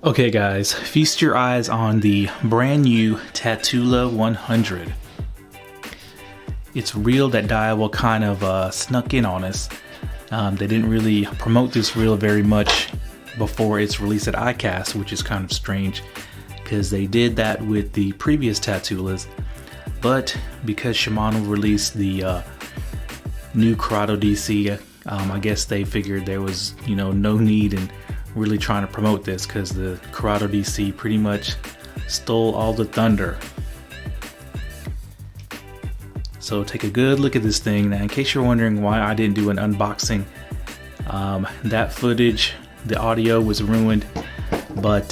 Okay guys, feast your eyes on the brand new Tatula 100. It's real that Daiwa kind of snuck in on us. They didn't really promote this reel very much before its release at ICAST, which is kind of strange because they did that with the previous Tatulas. But because Shimano released the new CURADO DC, I guess they figured there was, no need in really trying to promote this because the CURADO DC pretty much stole all the thunder. So take a good look at this thing. Now, in case you're wondering why I didn't do an unboxing, that footage, the audio was ruined, but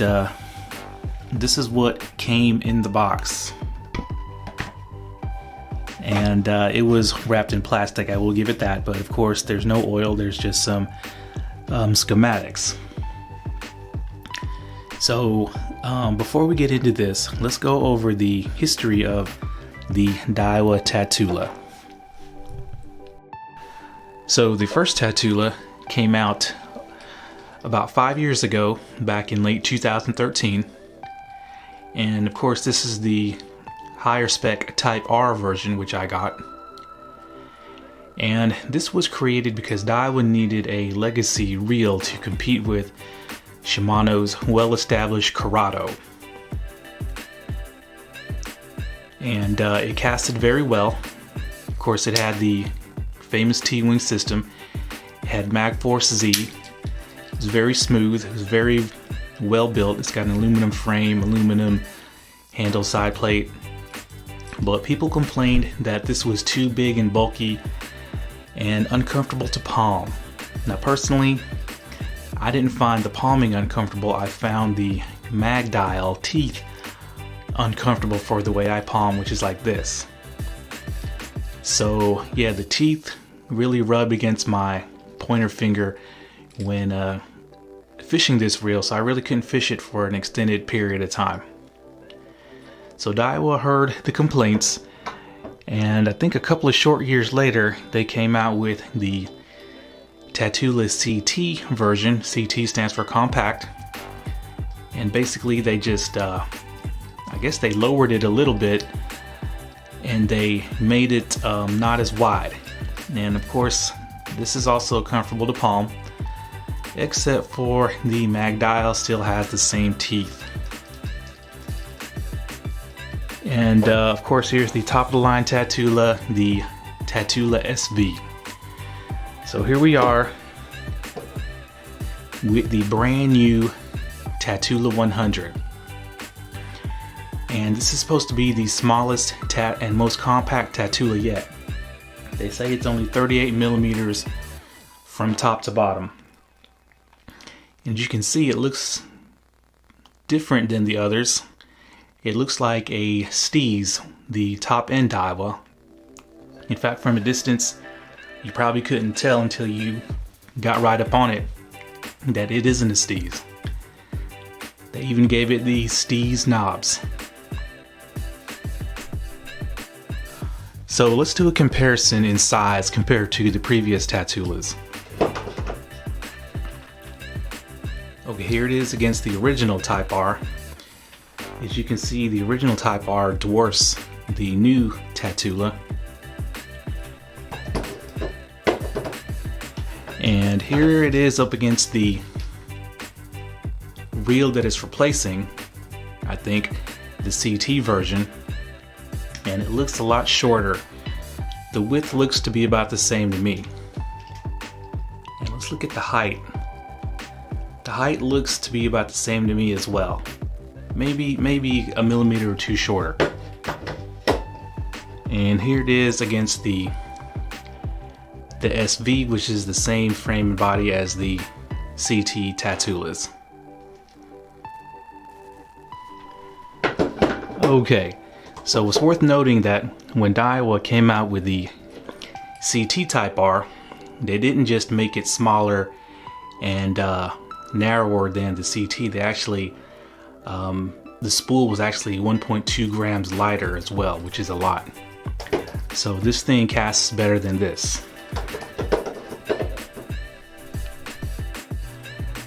this is what came in the box. And it was wrapped in plastic, I will give it that, but of course there's no oil, there's just some schematics. So before we get into this, let's go over the history of the Daiwa Tatula. So the first Tatula came out about 5 years ago, back in late 2013. And of course this is the higher spec Type R version, which I got. And this was created because Daiwa needed a legacy reel to compete with Shimano's well-established CURADO. And it casted very well. Of course, it had the famous T-wing system. It had MagForce Z. It was very smooth. It was very well built. It's got an aluminum frame, aluminum handle side plate. But people complained that this was too big and bulky and uncomfortable to palm. Now personally, I didn't find the palming uncomfortable. I found the mag dial teeth uncomfortable for the way I palm, which is like this. So yeah, the teeth really rubbed against my pointer finger when fishing this reel, so I really couldn't fish it for an extended period of time. So Daiwa heard the complaints, and I think a couple of short years later they came out with the Tatula CT version. CT stands for compact, and basically they just I guess they lowered it a little bit and they made it not as wide. And of course this is also comfortable to palm, except for the mag dial still has the same teeth. And of course here's the top of the line Tatula, the Tatula SV. So here we are with the brand new Tatula 100. And this is supposed to be the smallest and most compact Tatula yet. They say it's only 38 millimeters from top to bottom. And you can see it looks different than the others. It looks like a Steez, the top end Daiwa. In fact, from a distance, you probably couldn't tell until you got right up on it that it isn't a Steez. They even gave it the Steez knobs. So let's do a comparison in size compared to the previous Tatulas. Okay, here it is against the original Type R. As you can see, the original Type R dwarfs the new Tatula. And here it is up against the reel that it's replacing, I think, the CT version. And it looks a lot shorter. The width looks to be about the same to me. And let's look at the height. The height looks to be about the same to me as well. Maybe a millimeter or two shorter. And here it is against the SV, which is the same frame and body as the CT Tatulas. Okay, so it's worth noting that when Daiwa came out with the CT Type R, they didn't just make it smaller and narrower than the CT. They actually, the spool was actually 1.2 grams lighter as well, which is a lot. So this thing casts better than this.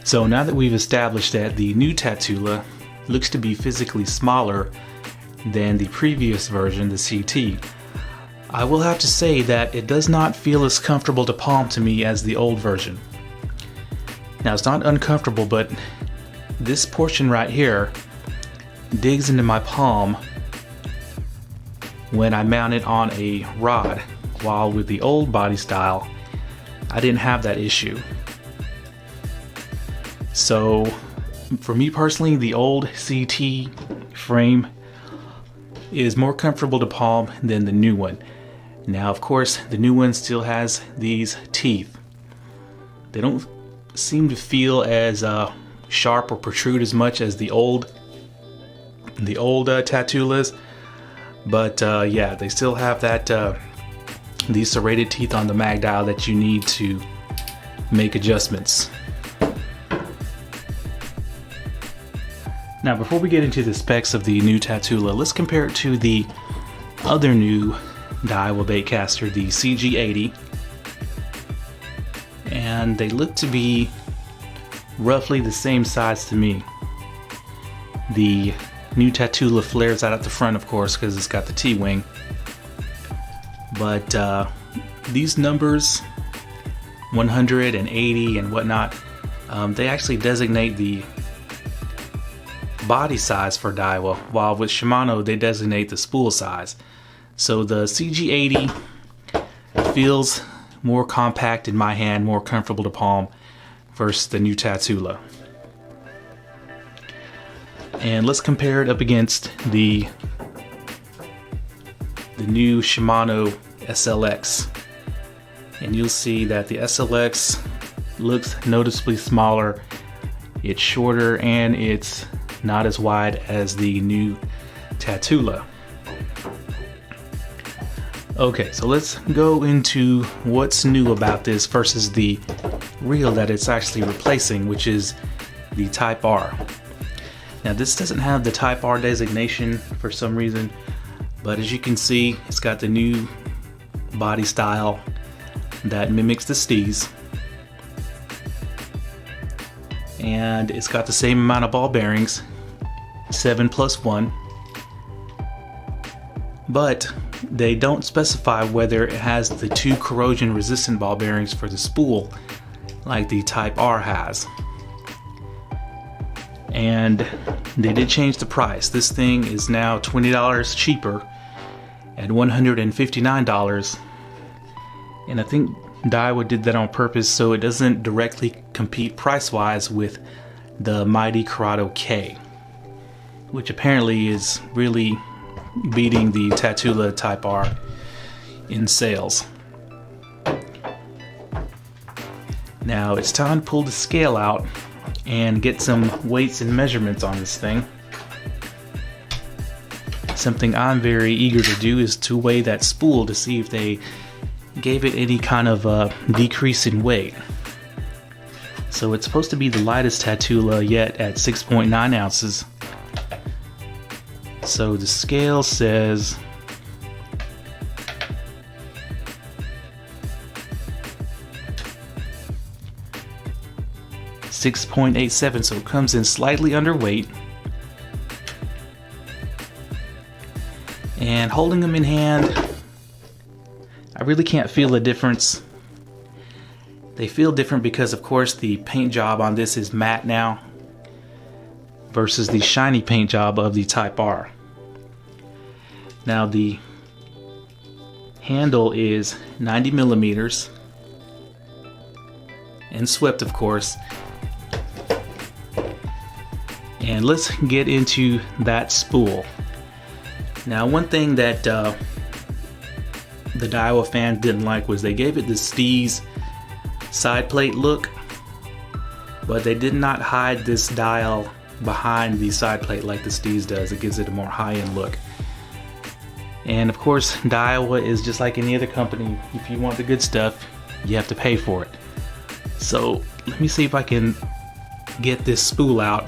So now that we've established that the new Tatula looks to be physically smaller than the previous version, the CT, I will have to say that it does not feel as comfortable to palm to me as the old version. Now it's not uncomfortable, but this portion right here digs into my palm when I mount it on a rod, while with the old body style I didn't have that issue. So for me personally, the old CT frame is more comfortable to palm than the new one. Now of course the new one still has these teeth. They don't seem to feel as sharp or protrude as much as the old Tatulas, but yeah, they still have that these serrated teeth on the mag dial that you need to make adjustments. Now before we get into the specs of the new Tatula, let's compare it to the other new Daiwa baitcaster, the CG80, and they look to be roughly the same size to me. The new Tatula flares out at the front, of course, because it's got the T-wing, but these numbers 180 and whatnot, they actually designate the body size for Daiwa, while with Shimano they designate the spool size. So the CG80 feels more compact in my hand, more comfortable to palm versus the new Tatula. And let's compare it up against the new Shimano SLX, and you'll see that the SLX looks noticeably smaller, it's shorter, and it's not as wide as the new Tatula. Okay, so let's go into what's new about this versus the reel that it's actually replacing, which is the Type R. Now this doesn't have the Type R designation for some reason, but as you can see, it's got the new body style that mimics the Steez, and it's got the same amount of ball bearings, 7+1, but they don't specify whether it has the 2 corrosion resistant ball bearings for the spool like the Type R has. And they did change the price. This thing is now $20 cheaper at $159, and I think Daiwa did that on purpose so it doesn't directly compete price-wise with the mighty CURADO K, which apparently is really beating the Tatula Type R in sales. Now it's time to pull the scale out and get some weights and measurements on this thing. Something I'm very eager to do is to weigh that spool to see if they gave it any kind of decrease in weight. So it's supposed to be the lightest Tatula yet at 6.9 ounces. So the scale says .87, so it comes in slightly underweight. And holding them in hand, I really can't feel the difference. They feel different because of course the paint job on this is matte now versus the shiny paint job of the Type R. Now the handle is 90 millimeters and swept, of course. And let's get into that spool. Now one thing that the Daiwa fan didn't like was they gave it the Steez side plate look, but they did not hide this dial behind the side plate like the Steez does. It gives it a more high-end look. And of course Daiwa is just like any other company. If you want the good stuff, you have to pay for it. So let me see if I can get this spool out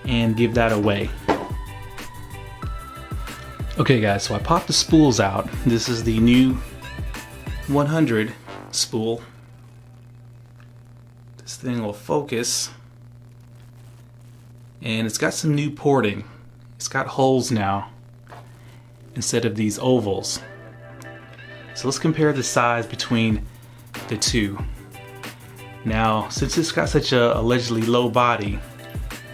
and give that away. Okay guys, so I popped the spools out. This is the new 100 spool. This thing will focus. And it's got some new porting. It's got holes now instead of these ovals. So let's compare the size between the two. Now, since it's got such a allegedly low body,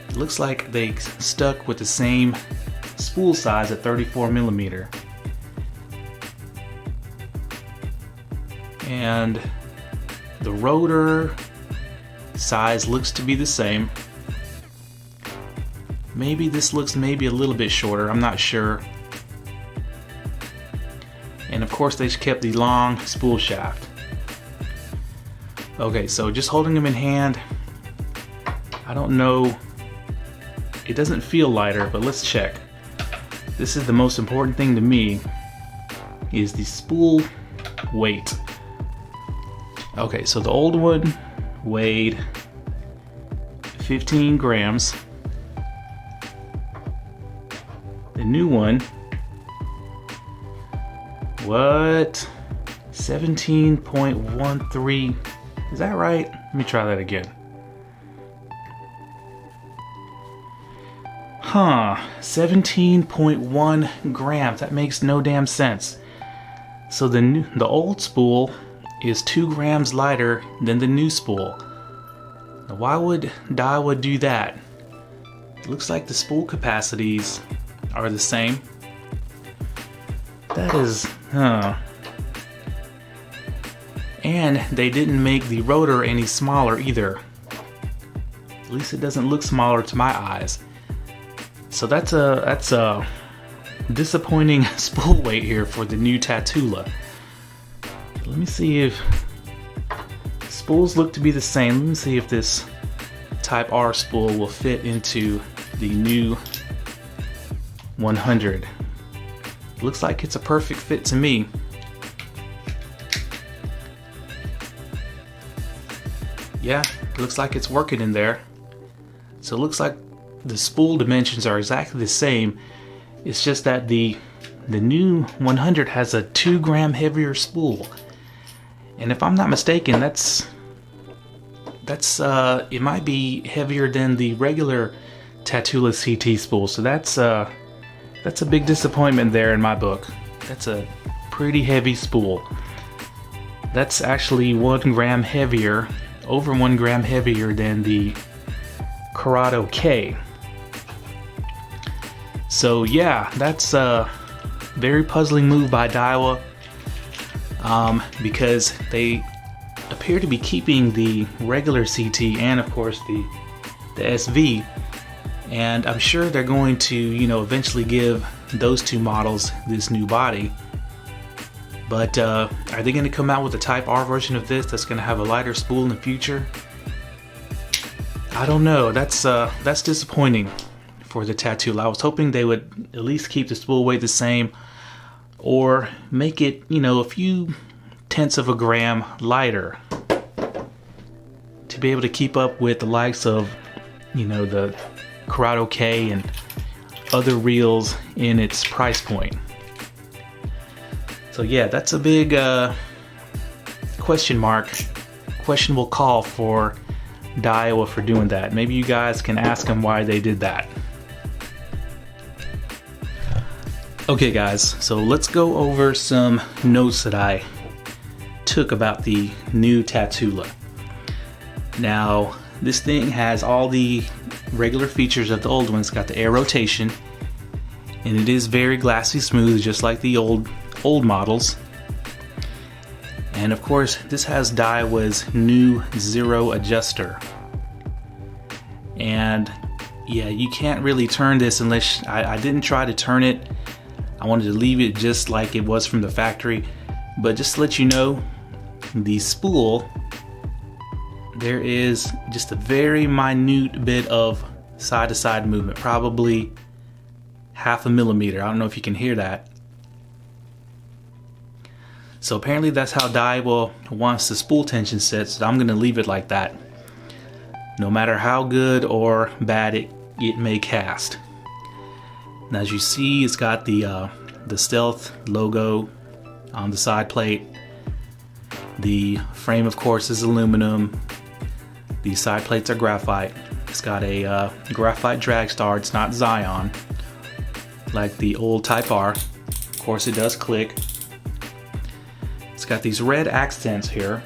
it looks like they stuck with the same spool size at 34mm. And the rotor size looks to be the same. Maybe this looks maybe a little bit shorter, I'm not sure. And of course they kept the long spool shaft. Okay, so just holding them in hand, I don't know, it doesn't feel lighter, but let's check. This is the most important thing to me, is the spool weight. Okay, so the old one weighed 15 grams. The new one, what? 17.13. Is that right? Let me try that again. Huh, 17.1 grams. That makes no damn sense. So the old spool is 2 grams lighter than the new spool. Now, why would Daiwa do that? It looks like the spool capacities are the same. That is, And they didn't make the rotor any smaller either. At least it doesn't look smaller to my eyes. So that's a disappointing spool weight here for the new Tatula. Let me see if spools look to be the same. Let me see if this Type R spool will fit into the new 100. Looks like it's a perfect fit to me. Yeah, looks like it's working in there. So it looks like the spool dimensions are exactly the same. It's just that the new 100 has a 2 gram heavier spool. And if I'm not mistaken, that's it might be heavier than the regular Tatula CT spool. So that's a big disappointment there in my book. That's a pretty heavy spool. That's actually 1 gram heavier, over 1 gram heavier than the CURADO K. So yeah, that's a very puzzling move by Daiwa, because they appear to be keeping the regular CT and of course the SV, and I'm sure they're going to, you know, eventually give those two models this new body. But are they going to come out with a Type R version of this that's going to have a lighter spool in the future? I don't know. That's disappointing for the Tatula. I was hoping they would at least keep the spool weight the same, or make it, you know, a few tenths of a gram lighter to be able to keep up with the likes of, you know, the CURADO K and other reels in its price point. So yeah, that's a big questionable call for Daiwa for doing that. Maybe you guys can ask them why they did that. Okay guys, so let's go over some notes that I took about the new Tatula. Now, this thing has all the regular features of the old one. It's got the air rotation, and it is very glassy smooth, just like the old models. And of course, this has Daiwa's new zero adjuster. And yeah, you can't really turn this unless I didn't try to turn it. I wanted to leave it just like it was from the factory. But just to let you know, the spool, there is just a very minute bit of side-to-side movement, probably 0.5 millimeter. I don't know if you can hear that. So apparently that's how Daiwa wants the spool tension set, so I'm going to leave it like that, no matter how good or bad it may cast. And as you see, it's got the Stealth logo on the side plate. The frame, of course, is aluminum. The side plates are graphite. It's got a graphite drag star. It's not Zion like the old Type R. Of course, it does click. It's got these red accents here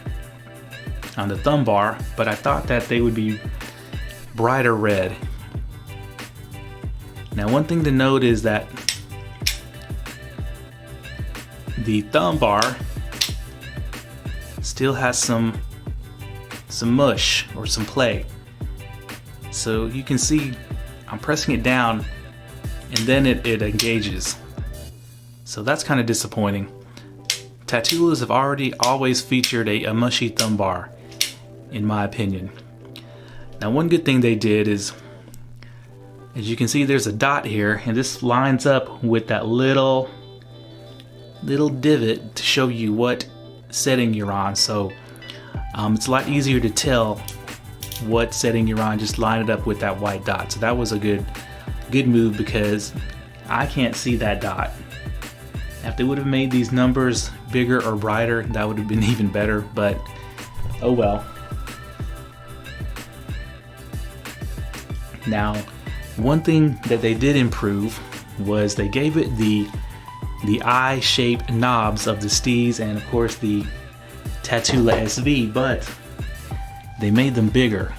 on the thumb bar, but I thought that they would be brighter red. Now, one thing to note is that the thumb bar still has some mush or some play. So you can see I'm pressing it down and then it engages. So that's kind of disappointing. Tatulas have always featured a mushy thumb bar, in my opinion. Now, one good thing they did is, as you can see, there's a dot here, and this lines up with that little divot to show you what setting you're on. So it's a lot easier to tell what setting you're on. Just line it up with that white dot. So that was a good move, because I can't see that dot. If they would have made these numbers bigger or brighter, that would have been even better, but oh well. Now, one thing that they did improve was they gave it the eye-shaped knobs of the Steez and of course the Tatula SV, but they made them bigger.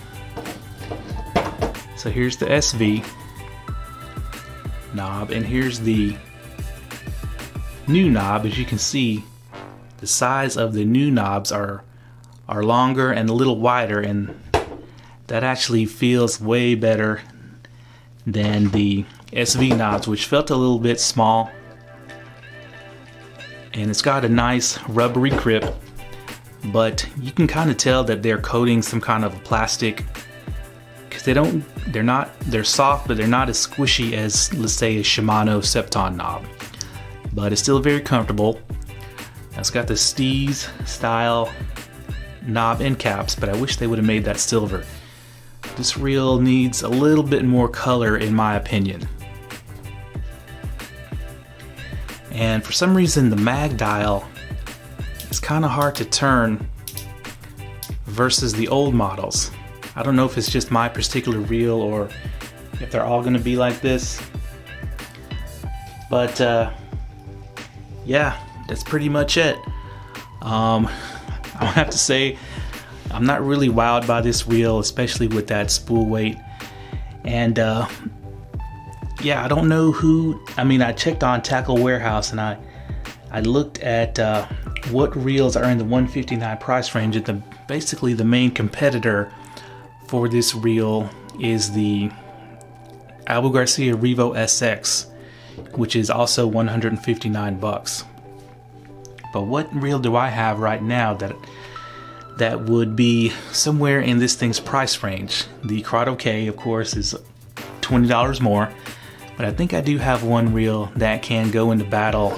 So here's the SV knob, and here's the new knob. As you can see, the size of the new knobs are longer and a little wider, and that actually feels way better than the SV knobs, which felt a little bit small. And it's got a nice rubbery grip, but you can kind of tell that they're coating some kind of plastic, because they're soft, but they're not as squishy as, let's say, a Shimano Septon knob. But it's still very comfortable. It's got the Steez style knob and caps, but I wish they would have made that silver. This reel needs a little bit more color, in my opinion. And for some reason, the mag dial is kind of hard to turn versus the old models. I don't know if it's just my particular reel or if they're all going to be like this. But yeah, that's pretty much it. I have to say, I'm not really wowed by this reel, especially with that spool weight. And yeah, I don't know who. I mean, I checked on Tackle Warehouse and I looked at what reels are in the $159 price range. And basically the main competitor for this reel is the GARCIA REVO SX, which is also $159. But what reel do I have right now that would be somewhere in this thing's price range? The CURADO K, of course, is $20 more, but I think I do have one reel that can go into battle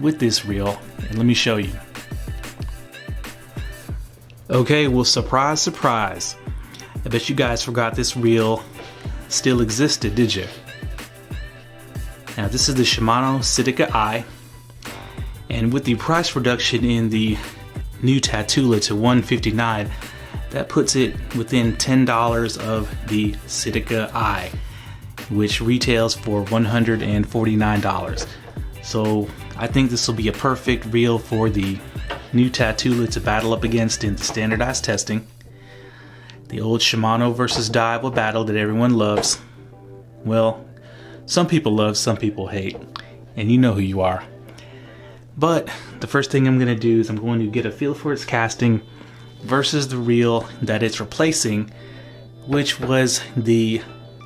with this reel, and let me show you. Okay, well, surprise, surprise. I bet you guys forgot this reel still existed, did you? Now, this is the Shimano CITICA I, and with the price reduction in the new Tatula to $159, that puts it within $10 of the CITICA I, which retails for $149. So I think this will be a perfect reel for the new Tatula to battle up against in the standardized testing. The old Shimano versus Daiwa battle that everyone loves. Well, some people love, some people hate, and you know who you are. But the first thing I'm going to do is I'm going to get a feel for its casting versus the reel that it's replacing, which was the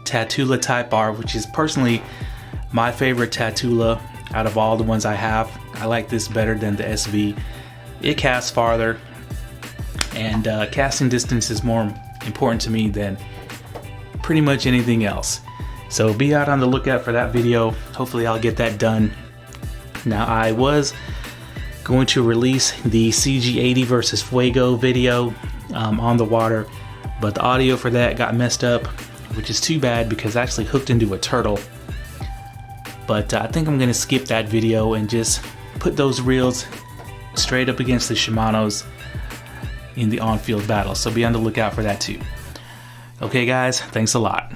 Tatula Type R, which is personally my favorite Tatula out of all the ones I have. I like this better than the SV. It casts farther, and casting distance is more important to me than pretty much anything else. So be out on the lookout for that video. Hopefully I'll get that done. Now, I was going to release the CG80 versus Fuego video on the water, but the audio for that got messed up, which is too bad because I actually hooked into a turtle. But I think I'm going to skip that video and just put those reels straight up against the Shimanos in the on-field battle. So be on the lookout for that too. Okay guys, thanks a lot.